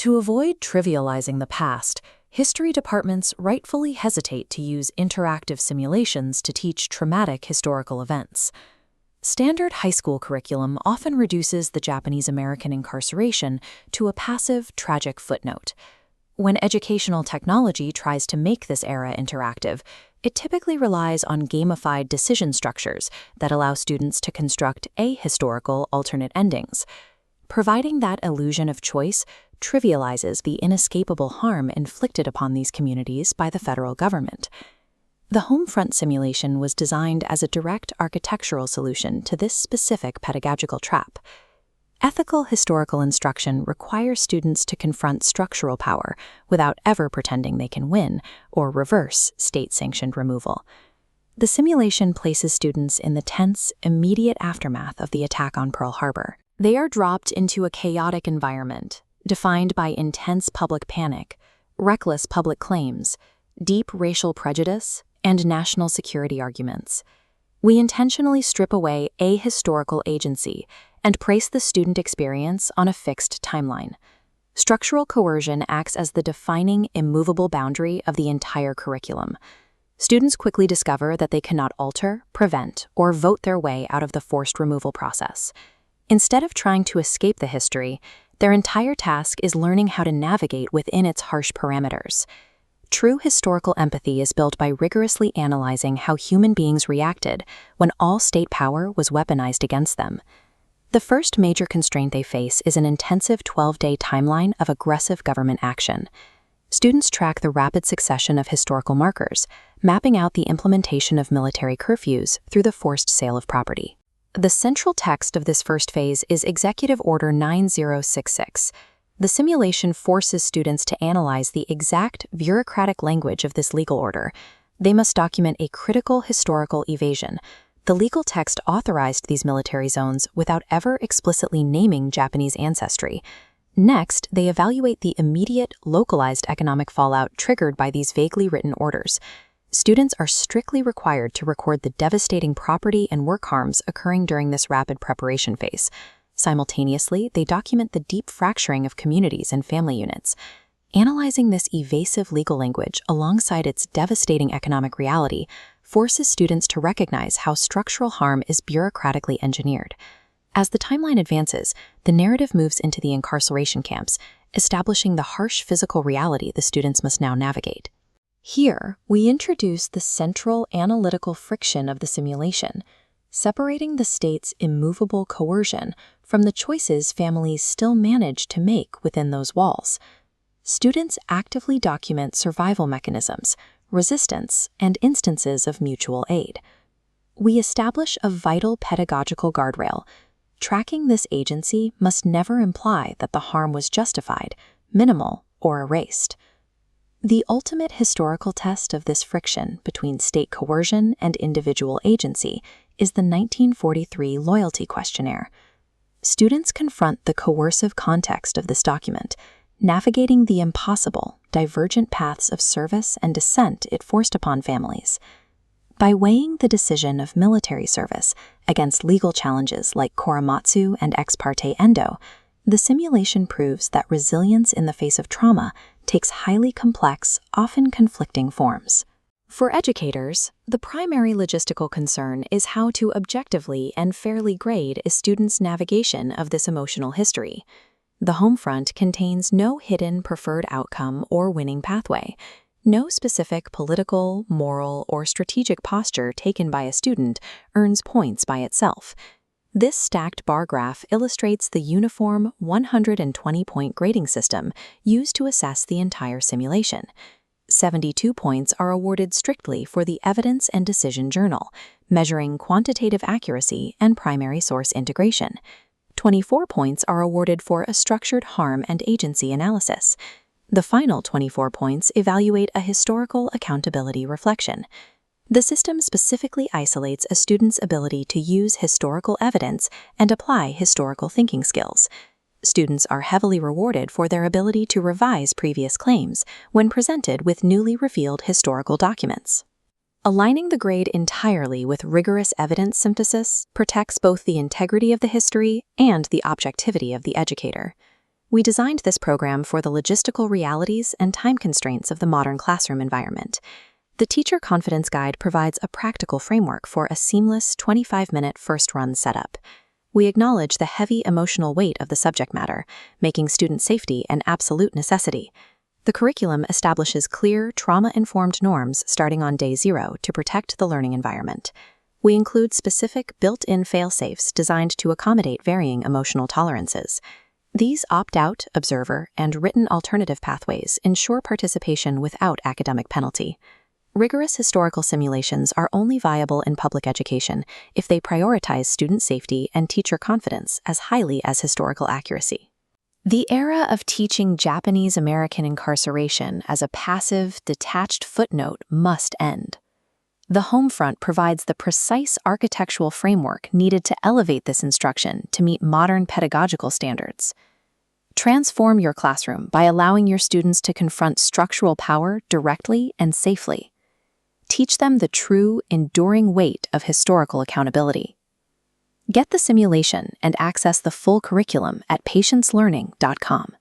To avoid trivializing the past, history departments rightfully hesitate to use interactive simulations to teach traumatic historical events. Standard high school curriculum often reduces the Japanese-American incarceration to a passive, tragic footnote. When educational technology tries to make this era interactive, it typically relies on gamified decision structures that allow students to construct ahistorical alternate endings. Providing that illusion of choice trivializes the inescapable harm inflicted upon these communities by the federal government. The Homefront simulation was designed as a direct architectural solution to this specific pedagogical trap. Ethical historical instruction requires students to confront structural power without ever pretending they can win or reverse state-sanctioned removal. The simulation places students in the tense, immediate aftermath of the attack on Pearl Harbor. They are dropped into a chaotic environment, defined by intense public panic, reckless public claims, deep racial prejudice, and national security arguments. We intentionally strip away ahistorical agency and place the student experience on a fixed timeline. Structural coercion acts as the defining, immovable boundary of the entire curriculum. Students quickly discover that they cannot alter, prevent, or vote their way out of the forced removal process. Instead of trying to escape the history, their entire task is learning how to navigate within its harsh parameters. True historical empathy is built by rigorously analyzing how human beings reacted when all state power was weaponized against them. The first major constraint they face is an intensive 12-day timeline of aggressive government action. Students track the rapid succession of historical markers, mapping out the implementation of military curfews through the forced sale of property. The central text of this first phase is Executive Order 9066. The simulation forces students to analyze the exact bureaucratic language of this legal order. They must document a critical historical evasion. The legal text authorized these military zones without ever explicitly naming Japanese ancestry. Next, they evaluate the immediate, localized economic fallout triggered by these vaguely written orders. Students are strictly required to record the devastating property and work harms occurring during this rapid preparation phase. Simultaneously, they document the deep fracturing of communities and family units. Analyzing this evasive legal language alongside its devastating economic reality forces students to recognize how structural harm is bureaucratically engineered. As the timeline advances, the narrative moves into the incarceration camps, establishing the harsh physical reality the students must now navigate. Here, we introduce the central analytical friction of the simulation, separating the state's immovable coercion from the choices families still manage to make within those walls. Students actively document survival mechanisms, resistance, and instances of mutual aid. We establish a vital pedagogical guardrail. Tracking this agency must never imply that the harm was justified, minimal, or erased. The ultimate historical test of this friction between state coercion and individual agency is the 1943 Loyalty Questionnaire. Students confront the coercive context of this document, navigating the impossible, divergent paths of service and dissent it forced upon families. By weighing the decision of military service against legal challenges like Korematsu and ex parte endo, the simulation proves that resilience in the face of trauma takes highly complex, often conflicting forms. For educators, the primary logistical concern is how to objectively and fairly grade a student's navigation of this emotional history. The Homefront contains no hidden preferred outcome or winning pathway. No specific political, moral, or strategic posture taken by a student earns points by itself. This stacked bar graph illustrates the uniform 120-point grading system used to assess the entire simulation. 72 points are awarded strictly for the Evidence and Decision Journal, measuring quantitative accuracy and primary source integration. 24 points are awarded for a structured harm and agency analysis. The final 24 points evaluate a historical accountability reflection. The system specifically isolates a student's ability to use historical evidence and apply historical thinking skills. Students are heavily rewarded for their ability to revise previous claims when presented with newly revealed historical documents. Aligning the grade entirely with rigorous evidence synthesis protects both the integrity of the history and the objectivity of the educator. We designed this program for the logistical realities and time constraints of the modern classroom environment. The Teacher Confidence Guide provides a practical framework for a seamless 25-minute first-run setup. We acknowledge the heavy emotional weight of the subject matter, making student safety an absolute necessity. The curriculum establishes clear, trauma-informed norms starting on day 0 to protect the learning environment. We include specific built-in fail-safes designed to accommodate varying emotional tolerances. These opt-out, observer, and written alternative pathways ensure participation without academic penalty. Rigorous historical simulations are only viable in public education if they prioritize student safety and teacher confidence as highly as historical accuracy. The era of teaching Japanese American incarceration as a passive, detached footnote must end. The Homefront provides the precise architectural framework needed to elevate this instruction to meet modern pedagogical standards. Transform your classroom by allowing your students to confront structural power directly and safely. Teach them the true, enduring weight of historical accountability. Get the simulation and access the full curriculum at patienslearning.com.